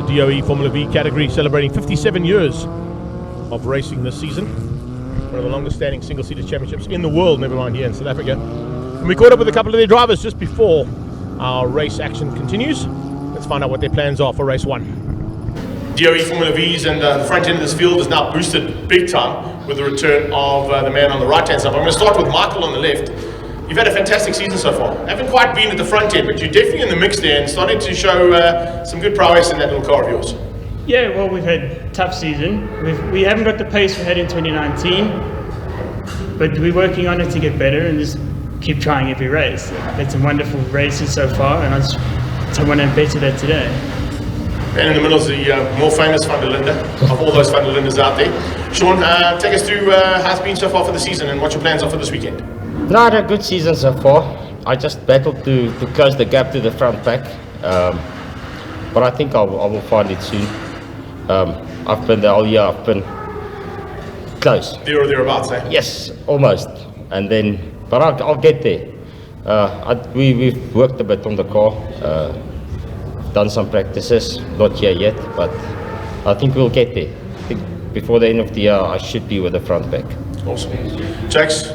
DOE Formula V category, celebrating 57 years of racing this season. One of the longest standing single-seater championships in the world, never mind here in South Africa. And we caught up with a couple of their drivers just before our race action continues. Let's find out what their plans are for race 1. DOE Formula V's and the front end of this field is now boosted big time with the return of the man on the right-hand side. I'm going to start with Michael on the left. You've had a fantastic season so far. Haven't quite been at the front end, but you're definitely in the mix there and starting to show some good prowess in that little car of yours. Yeah, well, we've had a tough season. We haven't got the pace we had in 2019, but we're working on it to get better and just keep trying every race. Had some wonderful races so far, and I want to better that today. And in the middle is the more famous Van der Linde of all those Van der Lindes out there. Sean, take us through how it's been so far for the season and what your plans are for this weekend. Not a good season so far. I just battled to close the gap to the front pack, but I think I will find it soon. I've been the whole year, I've been close. There or thereabouts, eh? Yes, almost. And then, but I'll get there. We've worked a bit on the car, done some practices, not here yet, but I think we'll get there. I think before the end of the year, I should be with the front pack. Awesome. Jax,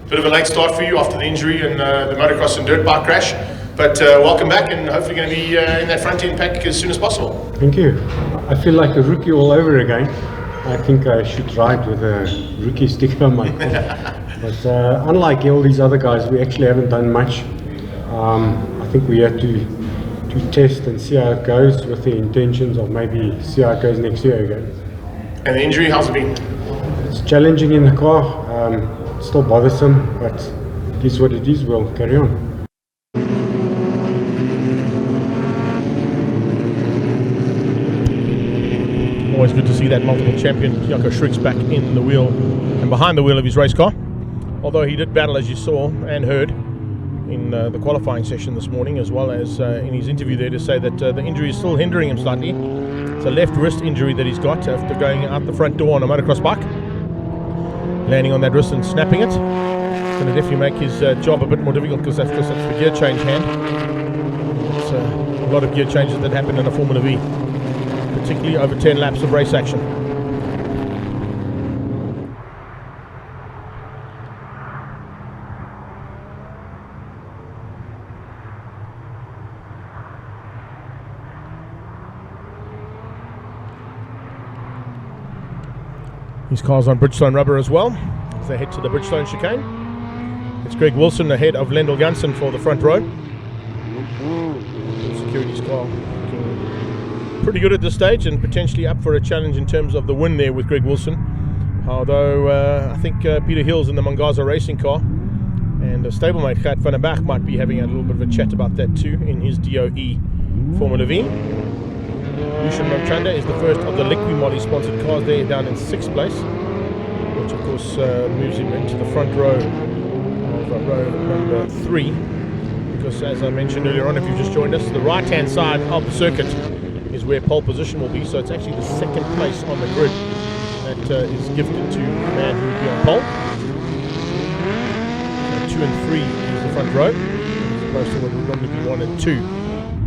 bit of a late start for you after the injury and the motocross and dirt bike crash, but welcome back and hopefully going to be in that front end pack as soon as possible. Thank you. I feel like a rookie all over again. I think I should ride with a rookie sticker on my car. But unlike all these other guys, we actually haven't done much. I think we have to test and see how it goes with the intentions of maybe see how it goes next year again. And the injury, how's it been? It's challenging in the car. Still bothersome, but it is what it is. We'll carry on. Always good to see that multiple champion Jaco Schricks back in the wheel and behind the wheel of his race car. Although he did battle, as you saw and heard, in the qualifying session this morning, as well as in his interview there, to say that the injury is still hindering him slightly. It's a left wrist injury that he's got after going out the front door on a motocross bike. Landing on that wrist and snapping it. It's going to definitely make his job a bit more difficult because that's the gear change hand. It's a lot of gear changes that happen in a Formula V, particularly over 10 laps of race action. His car's on Bridgestone rubber as well as they head to the Bridgestone chicane. It's Greg Wilson ahead of Lendl Janssen for the front row. Security's car looking pretty good at this stage and potentially up for a challenge in terms of the win there with Greg Wilson. Although I think Peter Hills in the Mangaza racing car and stablemate Gert van der Berg might be having a little bit of a chat about that too in his DOE Formula V. Lucian Ramchanda is the first of the Liqui-Moly sponsored cars there, down in 6th place, which of course moves him into the front row of row number 3, because as I mentioned earlier on, if you've just joined us, the right hand side of the circuit is where pole position will be, so it's actually the 2nd place on the grid that is gifted to the man who will be on pole. So 2 and 3 is the front row, as opposed to what would normally be 1 and 2.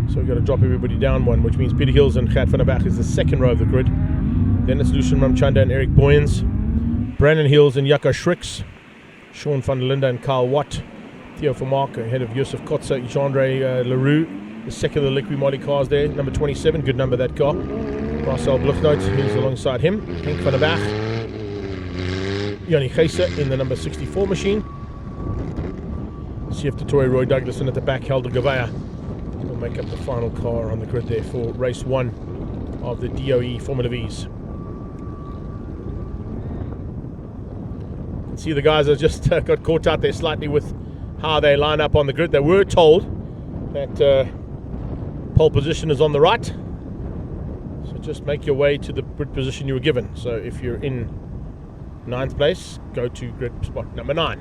So we've got to drop everybody down 1, which means Peter Hills and Gert van der Berg is the 2nd row of the grid. Then it's Lucian Ramchanda and Eric Boyens, Brandon Hills and Jaco Schricks, Sean van der Linde and Carl Watt, Theo Vermaak ahead of Joseph Kotze, Jean-André Leroux, the 2nd of the Liqui-Moly cars there, number 27, good number that car. Marcel Bluchnout, he's alongside him, Henk van der Berg, Yanni Geise in the number 64 machine, CF Tutori, Roy Douglas, and at the back Helder Gavaya will make up the final car on the grid there for race 1 of the DOE Formula Vs. You can see the guys have just got caught out there slightly with how they line up on the grid. They were told that pole position is on the right, so just make your way to the grid position you were given. So if you're in 9th place, go to grid spot number 9.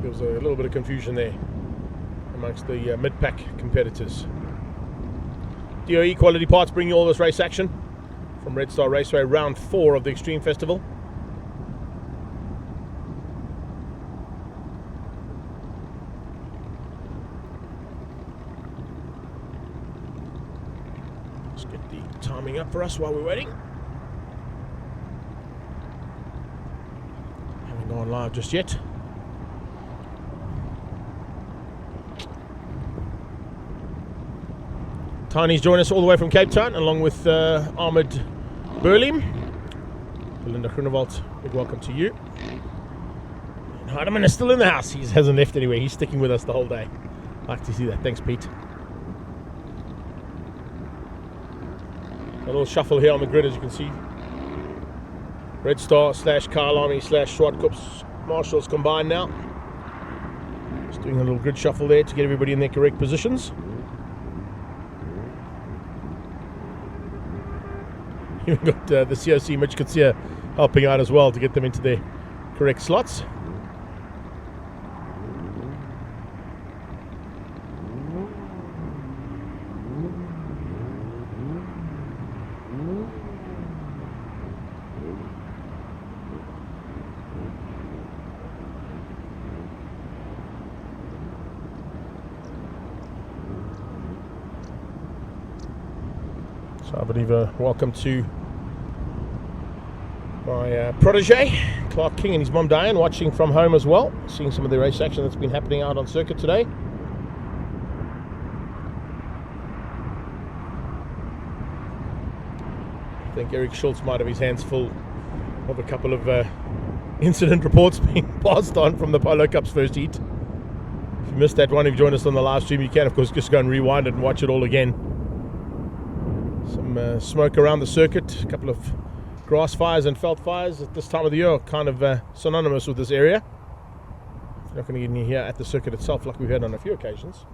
There was a little bit of confusion there amongst the mid-pack competitors. DOE Quality Parts bring you all this race action from Red Star Raceway, round 4 of the Extreme Festival. Let's get the timing up for us while we're waiting. Haven't gone live just yet. Tiny's joined us all the way from Cape Town, along with Ahmed Burlim. Belinda Groenewald, big welcome to you. And Heidemann is still in the house. He hasn't left anywhere. He's sticking with us the whole day. Like to see that. Thanks, Pete. A little shuffle here on the grid, as you can see. Red Star / Kyle Army / Swartkops Marshals combined now. Just doing a little grid shuffle there to get everybody in their correct positions. You've got the COC Mitch Kutsia helping out as well to get them into their correct slots. So I believe welcome to my protege, Clark King, and his mum Diane, watching from home as well, seeing some of the race action that's been happening out on circuit today. I think Eric Schultz might have his hands full of a couple of incident reports being passed on from the Polo Cup's first heat. If you missed that one, if you joined us on the live stream, you can of course just go and rewind it and watch it all again. Some smoke around the circuit, a couple of grass fires and veld fires at this time of the year, kind of synonymous with this area. You're not going to get any here at the circuit itself like we've had on a few occasions.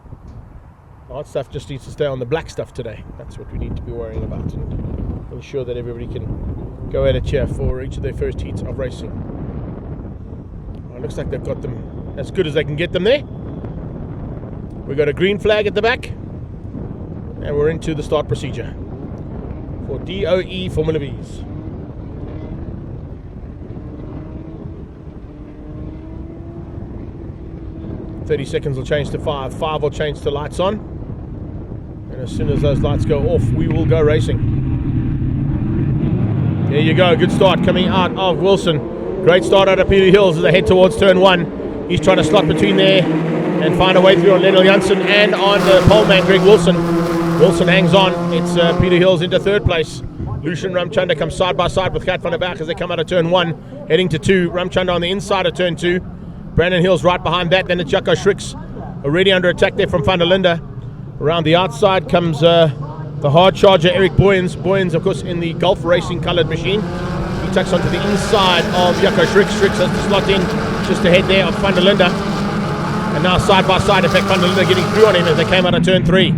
The hot stuff just needs to stay on the black stuff today. That's what we need to be worrying about, and ensure that everybody can go at it here for each of their first heats of racing. Well, it looks like they've got them as good as they can get them there. We've got a green flag at the back, and we're into the start procedure for DOE Formula V's. 30 seconds will change to 5. 5 will change to lights on. And as soon as those lights go off, we will go racing. There you go. Good start coming out of Wilson. Great start out of Peter Hills as they head towards turn 1. He's trying to slot between there and find a way through on Lendl Janssen and on the poleman Greg Wilson. Wilson hangs on. It's Peter Hills into third place. Lucian Ramchanda comes side by side with Kat van der Berg as they come out of turn 1, heading to 2. Ramchanda on the inside of turn 2. Brandon Hills right behind that. Then it's Jaco Schricks already under attack there from Van der Linde. Around the outside comes the hard charger Eric Boyens. Boyens, of course, in the Gulf Racing coloured machine. He tucks onto the inside of Jaco Schricks. Schricks has to slot in just ahead there of Van der Linde. And now side by side, in fact, Van der Linde getting through on him as they came out of turn 3.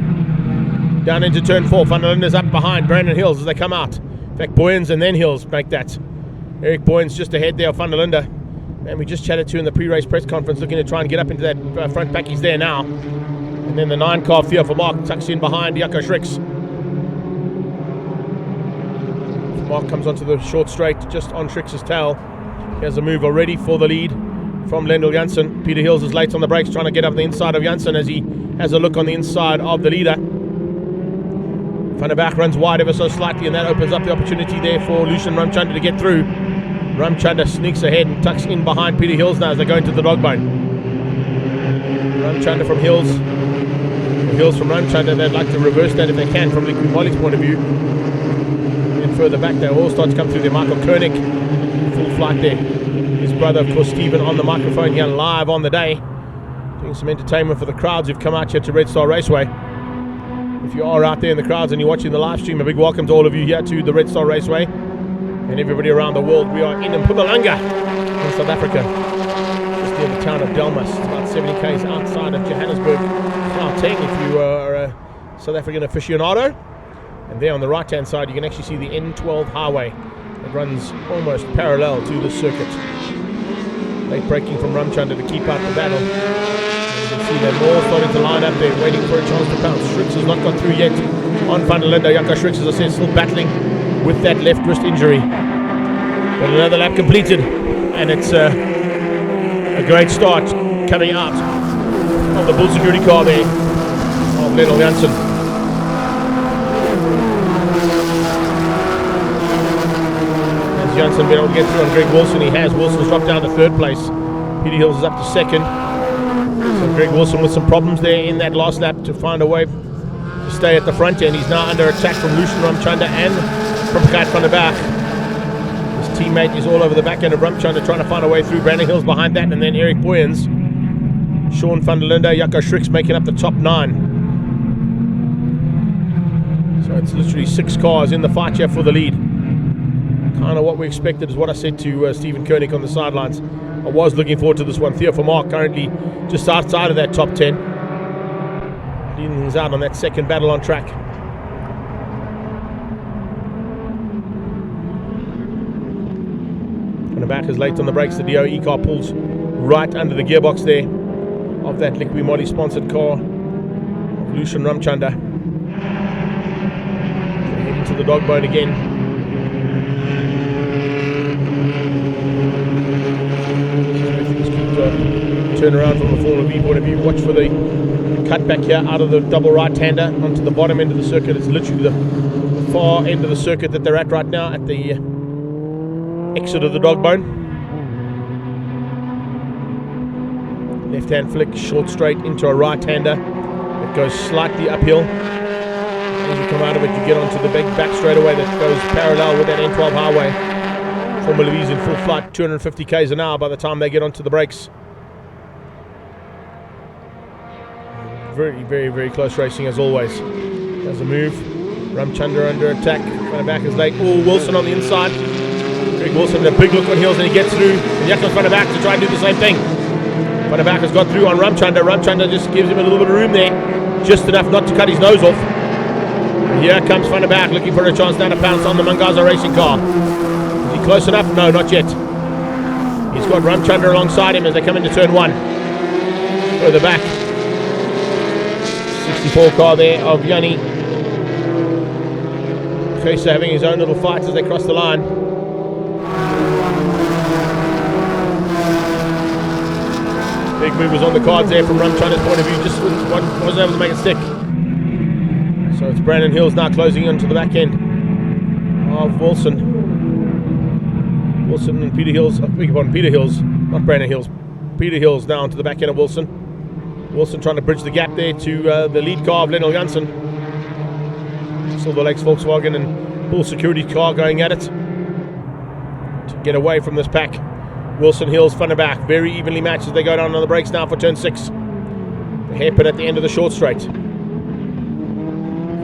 Down into turn 4. Van der Linde's up behind Brandon Hills as they come out. In fact, Boyens and then Hills make that. Eric Boyens just ahead there of Van der Linde. And we just chatted to in the pre-race press conference, looking to try and get up into that front pack. He's there now. And then the 9-car Fear for Mark tucks in behind Jaco Schricks. Mark comes onto the short straight, just on Schricks' tail. He has a move already for the lead from Lendl Janssen. Peter Hills is late on the brakes, trying to get up the inside of Janssen as he has a look on the inside of the leader. Van der Berg runs wide ever so slightly, and that opens up the opportunity there for Lucian Ramchanda to get through. Ramchanda sneaks ahead and tucks in behind Peter Hills now as they go into the dog bone. Ramchanda from Hills. Hills from Ramchanda. They'd like to reverse that if they can from Liquid Molly's point of view. And further back, they all start to come through there. Michael Koenig, full flight there. His brother, of course, Stephen, on the microphone here live on the day, doing some entertainment for the crowds who've come out here to Red Star Raceway. If you are out there in the crowds and you're watching the live stream, a big welcome to all of you here to the Red Star Raceway. And everybody around the world. We are in Mpumalanga in South Africa, just near the town of Delmas. It's about 70 k's outside of Johannesburg, Gauteng, if you are a South African aficionado. And there on the right hand side you can actually see the N12 highway that runs almost parallel to the circuit. Late braking from Ramchanda to keep out the battle. And you can see them all starting to line up there, waiting for a chance to pounce. Schricks has not got through yet on Van der Linde. Jaco Schricks, as I said, still battling with that left wrist injury. But another lap completed, and it's a great start coming out of the Bull Security car there of Lendl Janssen. Jansen been able to get through on Greg Wilson. He has. Wilson's dropped down to third place. Peter Hills is up to second. So Greg Wilson with some problems there in that last lap to find a way to stay at the front end. He's now under attack from Lucian Ramchanda and from Gert van der Berg. His teammate is all over the back end of Ramchanda trying to find a way through. Brandon Hills behind that, and then Eric Boyens, Sean van der Linde, Jaco Schricks making up the top 9. So it's literally 6 cars in the fight here for the lead. Kind of what we expected is what I said to Stephen Koenig on the sidelines. I was looking forward to this one. Theo Vermaak currently just outside of that top 10. Leading things out on that second battle on track. And the back is late on the brakes. The DOE car pulls right under the gearbox there of that Liqui Moly sponsored car. Lucian Ramchanda. Heading to the dog bone again. Turn around from a Formula V point of view. Watch for the cutback here out of the double right-hander onto the bottom end of the circuit. It's literally the far end of the circuit that they're at right now at the exit of the dog bone. Left-hand flick, short straight into a right-hander. It goes slightly uphill. As you come out of it, you get onto the big back straightaway that goes parallel with that N12 highway. Formula V's in full flight, 250 k's an hour by the time they get onto the brakes. Very, very, very close racing as always. There's a move. Ramchanda under attack. Van der Berg is late. Oh, Wilson on the inside. Greg Wilson, a big look on Hills, and he gets through. And Jacob Van der Berg to try and do the same thing. Van der Berg has got through on Ramchanda. Ramchanda just gives him a little bit of room there. Just enough not to cut his nose off. And here comes Van der Berg looking for a chance now to pounce on the Mangaza racing car. Is he close enough? No, not yet. He's got Ramchanda alongside him as they come into turn 1. Further back. 64 car there of Yanni. Kesa having his own little fight as they cross the line. Big movers on the cards there from Ramchanda's point of view, just wasn't able to make it stick. So it's Brandon Hills now closing into the back end of Wilson. Wilson and Peter Hills, I beg your pardon, Peter Hills, not Brandon Hills. Peter Hills now onto the back end of Wilson. Wilson trying to bridge the gap there to the lead car of Lennel Janssen. Silver Lakes Volkswagen and Bull Security car going at it to get away from this pack. Wilson, Hills, Van der Berg, very evenly matched as they go down on the brakes now for turn 6. The hairpin at the end of the short straight.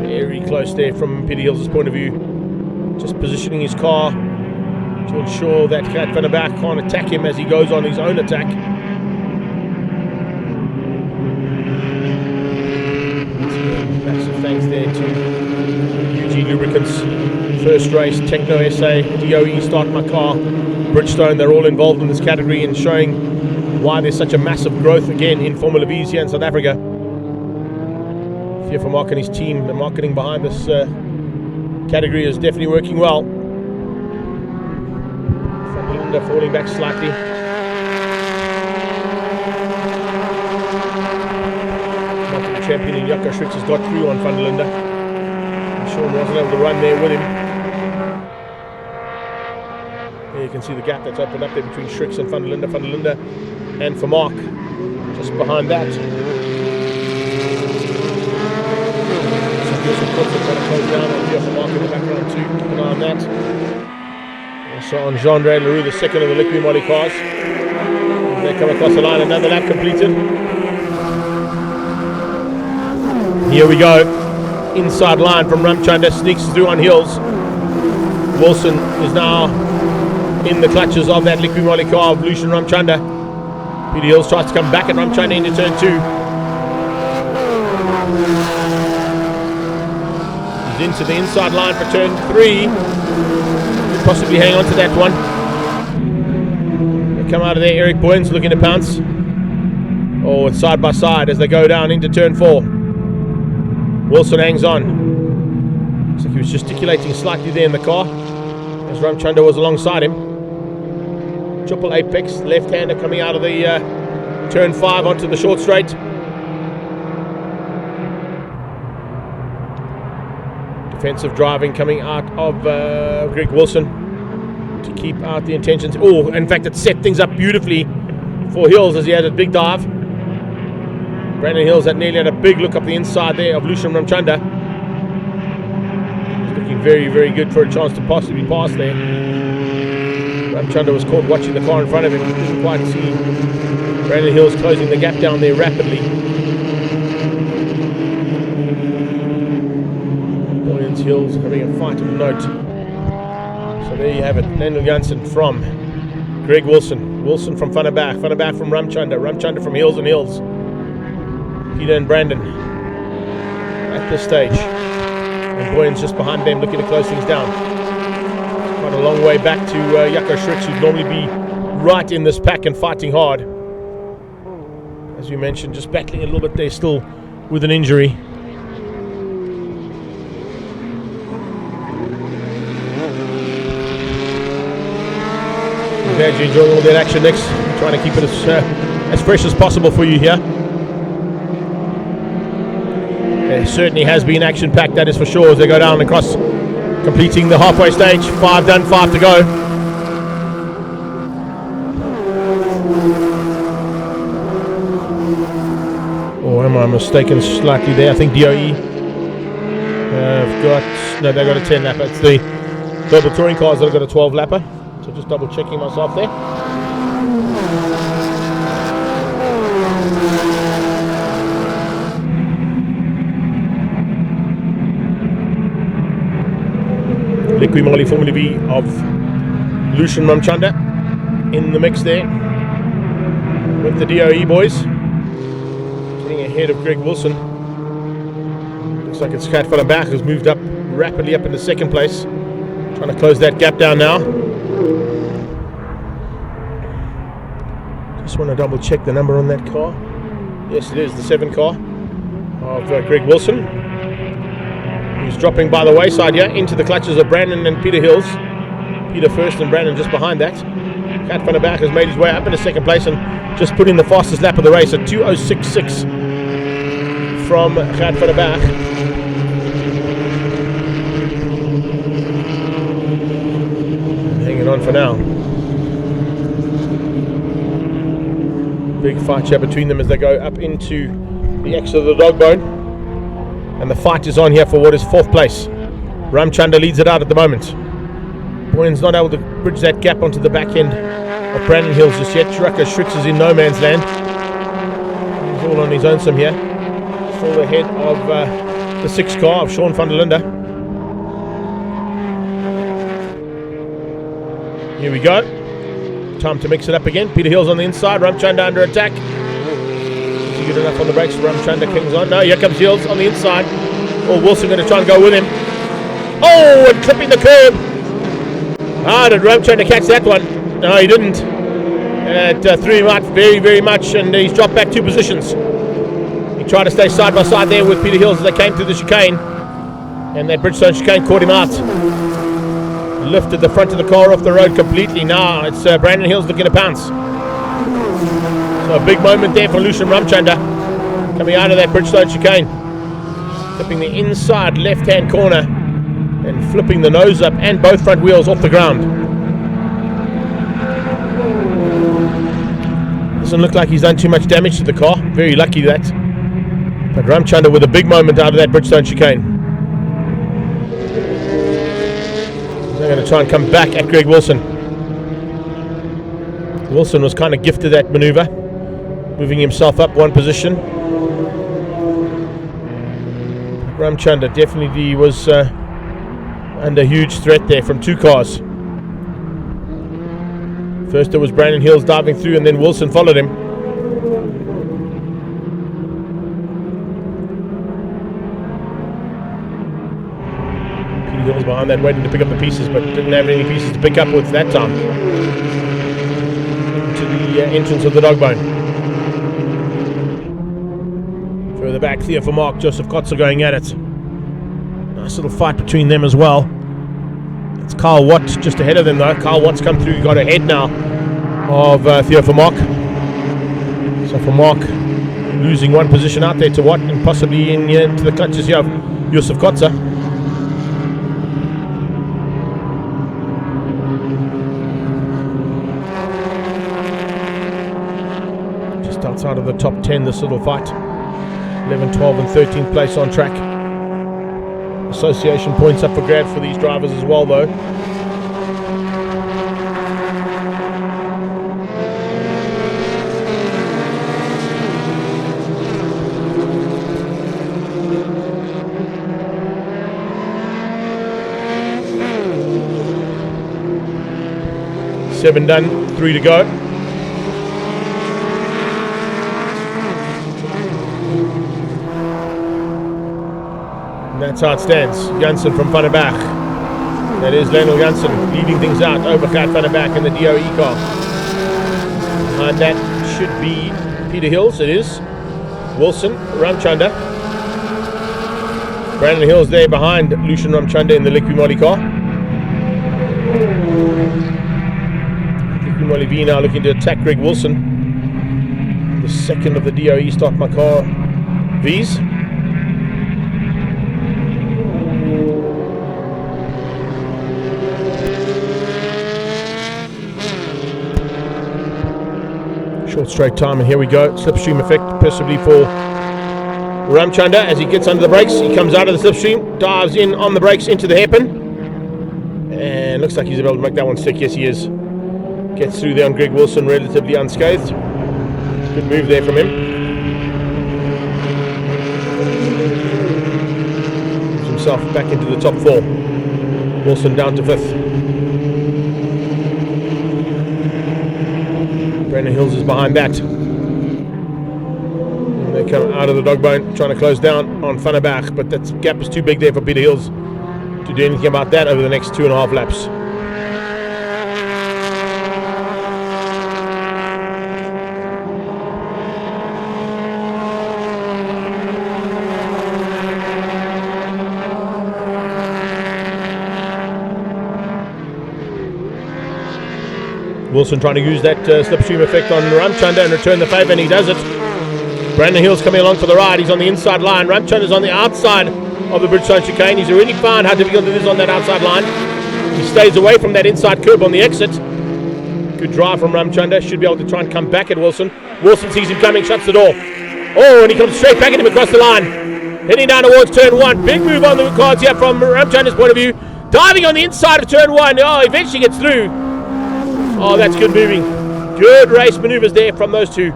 Very close there from Peter Hills' point of view. Just positioning his car to ensure that Gert van der Berg can't attack him as he goes on his own attack. Massive thanks there to UG Lubricants, First Race, Techno SA, DOE, Start My Car, Bridgestone. They're all involved in this category and showing why there's such a massive growth again in Formula V's here in South Africa. Theo Vermaak and his team, the marketing behind this category is definitely working well. Van der Linde falling back slightly. Champion in Jaco Schricks has got through on Van der Linde. And Sean wasn't able to run there with him. There you can see the gap that's opened up there between Schricks and Van der Linde. Van der Linde and Vermaak just behind that. Some trying to close down on Theo Vermaak in the background too. Keep an eye on that. Also on Jean-Andre Leroux, the second of the Liqui Moly cars. And they come across the line, another lap completed. Here we go, inside line from Ramchanda, sneaks through on Hills. Wilson is now in the clutches of that Liqui Moly car of Lucian Ramchanda. Peter Hills tries to come back at Ramchanda into turn 2. He's into the inside line for turn 3. Could possibly hang on to that one. They come out of there, Eric Boyens looking to pounce. Oh, it's side by side as they go down into turn 4. Wilson hangs on. Looks like he was gesticulating slightly there in the car as Ramchanda was alongside him. Triple apex, left-hander coming out of the turn 5 onto the short straight. Defensive driving coming out of Greg Wilson. to keep out the intentions. Oh, in fact, it set things up beautifully for Hills as he had a big dive. Brandon Hills that nearly had a big look up the inside there of Lushan Ramchanda. He's looking very, very good for a chance to possibly pass there. Ramchanda was caught watching the car in front of him. He didn't quite see Brandon Hills closing the gap down there rapidly. Boyens Hills having a fight of note. So there you have it. Daniel Jansen from Greg Wilson. Wilson from Van der Berg from Ramchanda. Ramchanda from Hills and Hills. Peter and Brandon at this stage. And Boyens just behind them looking to close things down. Quite a long way back to Jaco Schricks, who'd normally be right in this pack and fighting hard. As you mentioned, just battling a little bit there still with an injury. I'm glad you're enjoying all that action, Nix. I'm trying to keep it as fresh as possible for you here. It certainly has been action-packed, that is for sure, as they go down across, completing the halfway stage. 5 done, 5 to go. Or am I mistaken slightly there? I think DOE have got... No, they've got a 10 lapper. It's the Global Touring cars that have got a 12 lapper. So just double checking myself there. Liqui Moly Formula V of Lushan Ramchanda in the mix there with the DOE boys. Getting ahead of Greg Wilson. Looks like it's Kat van der Berg who's moved up rapidly up into second place. Trying to close that gap down now. Just want to double check the number on that car. Yes, it is the 7 car of Greg Wilson. He's dropping by the wayside here into the clutches of Brandon and Peter Hills. Peter first and Brandon just behind that. Kat van der Berg has made his way up into second place and just put in the fastest lap of the race at 2:06.6 from Kat van der Berg. Hanging on for now. Big fight here between them as they go up into the exit of the dog bone. And the fight is on here for what is 4th place. Ramchanda leads it out at the moment. Boyens not able to bridge that gap onto the back end of Brandon Hills just yet. Jaco Schricks is in no man's land. He's all on his own some here. Still ahead of the 6 car of Sean van der Linde. Here we go. Time to mix it up again. Peter Hills on the inside. Ramchanda under attack. Is he good enough on the brakes? Ramchanda kings on. No, here comes Hills on the inside. Oh, Wilson going to try and go with him. Oh, and clipping the curb. Ah, did Ramchanda catch that one? No, he didn't. It threw him out very, very much, and he's dropped back 2 positions. He tried to stay side by side there with Peter Hills as they came through the chicane, and that Bridgestone chicane caught him out. Lifted the front of the car off the road completely. Now it's Brandon Hills looking to pounce. So a big moment there for Lushan Ramchanda coming out of that Bridgestone chicane, flipping the inside left-hand corner and flipping the nose up and both front wheels off the ground. Doesn't look like he's done too much damage to the car. Very lucky that. But Ramchanda with a big moment out of that Bridgestone chicane. They're going to try and come back at Greg Wilson. Wilson was kind of gifted that maneuver, moving himself up 1 position. Ramchanda definitely was under huge threat there from 2 cars. First it was Brandon Hills diving through, and then Wilson followed him. Peter Hills behind that, waiting to pick up the pieces, but didn't have any pieces to pick up with that time. To the entrance of the dog bone. Further back, Theo Vermaak, Joseph Kotzer going at it. Nice little fight between them as well. It's Carl Watt just ahead of them though. Carl Watt's come through, got ahead now of Theo Vermaak. So Vermaak losing 1 position out there to Watt and possibly into the clutches here of Joseph Kotzer. outside of the top 10 this little fight. 11, 12 and 13th place on track. Association points up for grabs for these drivers as well though. Seven done, 3 to go. And that's how it stands. Janssen from Van der Berg. That is Lionel Janssen leading things out over Gert Van der Berg in the DOE car. And that should be Peter Hills. It is. Wilson, Ramchanda. Brandon Hills there behind Lucian Ramchanda in the Liqui Moly car. Liqui Moly V now looking to attack Greg Wilson. The second of the DOE Start My Car V's. Short straight time, and here we go. Slipstream effect possibly for Ramchanda as he gets under the brakes. He comes out of the slipstream, dives in on the brakes into the hairpin, and looks like he's able to make that one stick. Yes, he is. Gets through there on Greg Wilson relatively unscathed. Good move there from him. Moves himself back into the top 4. Wilson down to 5th. Brandon Hills is behind that. And they come out of the dog bone trying to close down on Van der Berg, but that gap is too big there for Peter Hills to do anything about that over the next 2.5 laps. Wilson trying to use that slipstream effect on Ramchanda and return the favour, and he does it. Brandon Hill's coming along for the ride. He's on the inside line. Ramchanda's on the outside of the Bridgestone chicane. He's already found how difficult it is on that outside line. He stays away from that inside curb on the exit. Good drive from Ramchanda. Should be able to try and come back at Wilson. Wilson sees him coming, shuts the door. Oh, and he comes straight back at him across the line. Heading down towards turn 1. Big move on the cards here from Ramchanda's point of view. Diving on the inside of turn 1. Oh, eventually gets through. Oh, that's good moving. Good race maneuvers there from those two.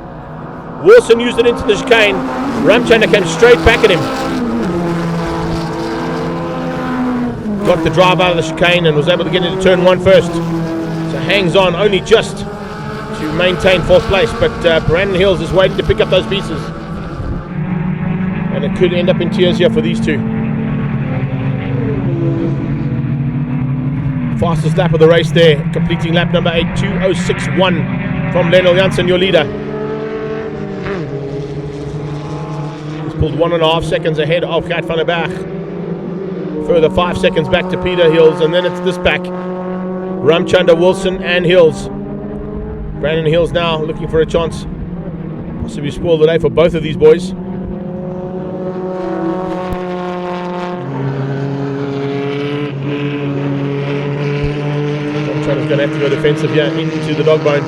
Wilson used it into the chicane. Ramchanda came straight back at him. Got the drive out of the chicane and was able to get into turn 1 first. So hangs on only just to maintain 4th place. But Brandon Hills is waiting to pick up those pieces. And it could end up in tears here for these two. Fastest lap of the race there, completing lap number 8, 2:06.1 from Lionel Janssen, your leader. He's pulled 1.5 seconds ahead of Gert Van der Berg. Further 5 seconds back to Peter Hills, and then it's this back. Ramchanda, Wilson and Hills. Brandon Hills now looking for a chance. Possibly spoil the day for both of these boys. Ramchanda's going to have to go defensive here into the dog bone.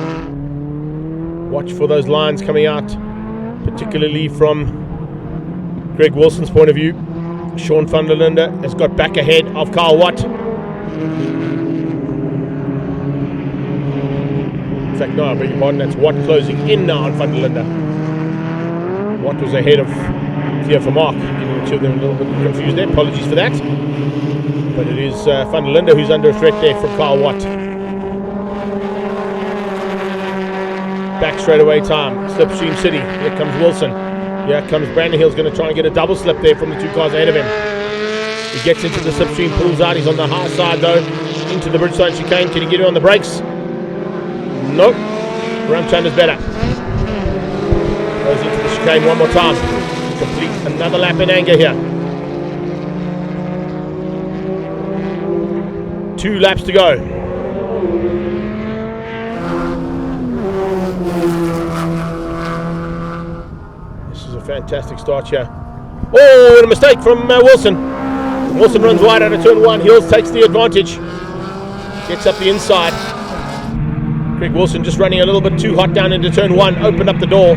Watch for those lines coming out, particularly from Greg Wilson's point of view. Sean van der Linde has got back ahead of Carl Watt. In fact, no, I beg your pardon, that's Watt closing in now on van der Linde. Watt was ahead of Theo Vermaak, getting the two of them a little bit confused there. Apologies for that. But it is van der Linde who's under threat there from Carl Watt. Back straight away time, Slipstream City. Here comes Wilson. Here comes Brandon Hill's going to try and get a double slip there from the 2 cars ahead of him. He gets into the slipstream, pulls out. He's on the high side though, into the Bridgestone chicane. Can he get him on the brakes? Nope. Ramchanda's better. Goes into the chicane one more time. Complete another lap in anger here. 2 laps to go. Fantastic start here. Oh, and a mistake from Wilson. Wilson runs wide out of turn 1. Hills takes the advantage. Gets up the inside. Greg Wilson just running a little bit too hot down into turn 1. Opened up the door.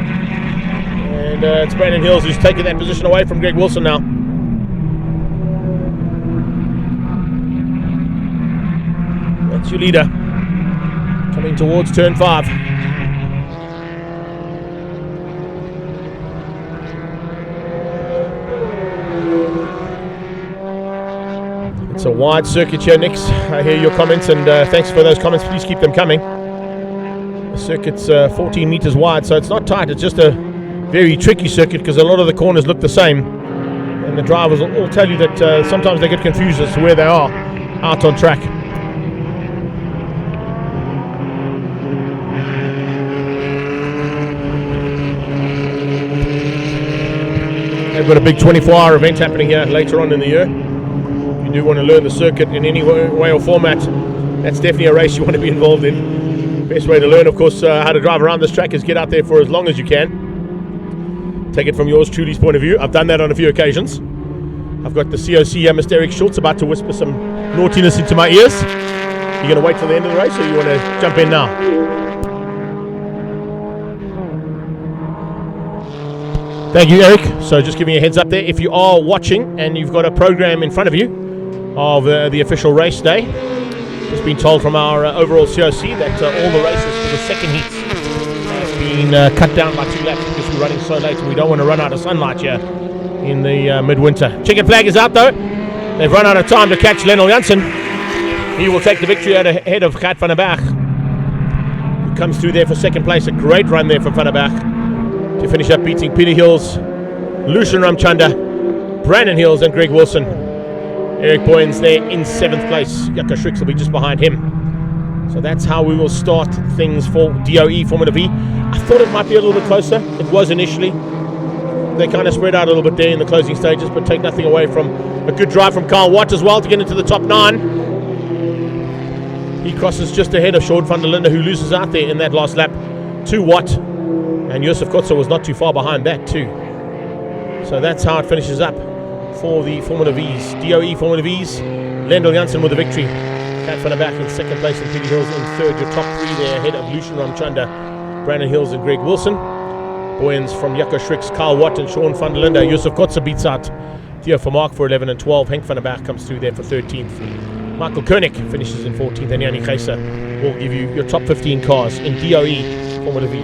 And it's Brandon Hills who's taken that position away from Greg Wilson now. That's your leader coming towards turn 5. It's a wide circuit here, Nix. I hear your comments, and thanks for those comments. Please keep them coming. The circuit's 14 meters wide, so it's not tight. It's just a very tricky circuit because a lot of the corners look the same. And the drivers will all tell you that sometimes they get confused as to where they are out on track. They've got a big 24-hour event happening here later on in the year. If you do want to learn the circuit in any way or format, that's definitely a race you want to be involved in. Best way to learn, of course, how to drive around this track is get out there for as long as you can. Take it from yours truly's point of view. I've done that on a few occasions. I've got the COC here, Mr. Eric Schultz, about to whisper some naughtiness into my ears. You going to wait till the end of the race, or you want to jump in now? Thank you, Eric. So just giving you a heads up there, if you are watching and you've got a program in front of you of the official race day, just been told from our overall COC that all the races for the second heats have been cut down by 2 laps because we're running so late and we don't want to run out of sunlight here in the midwinter. Chicken flag is out though. They've run out of time to catch Lennel Janssen. He will take the victory ahead of Gert van der Berg, who comes through there for second place. A great run there from Van der Berg to finish up beating Peter Hills, Lucian Ramchanda, Brandon Hills and Greg Wilson. Eric Boyens there in 7th place. Jaco Schricks will be just behind him. So that's how we will start things for DOE Formula V. I thought it might be a little bit closer. It was initially. They kind of spread out a little bit there in the closing stages, but take nothing away from a good drive from Carl Watt as well to get into the top 9. He crosses just ahead of Sean van der Linde, who loses out there in that last lap to Watt. And Josef Kotzer was not too far behind that too. So that's how it finishes up for the Formula V's. DOE Formula V's. Lendl Janssen with the victory. Gert van der Berg in 2nd place and Peter Hills in 3rd. Your top 3 there ahead of Lucian Ramchanda, Brandon Hills and Greg Wilson. Boyens from Jaco Schricks, Carl Watt and Sean van der Linde. Josef Kotzer beats out Theo Vermaak for 11 and 12. Henk van der Berg comes through there for 13th. Michael Koenig finishes in 14th, and Yannick Geyser will give you your top 15 cars in DOE Formula V.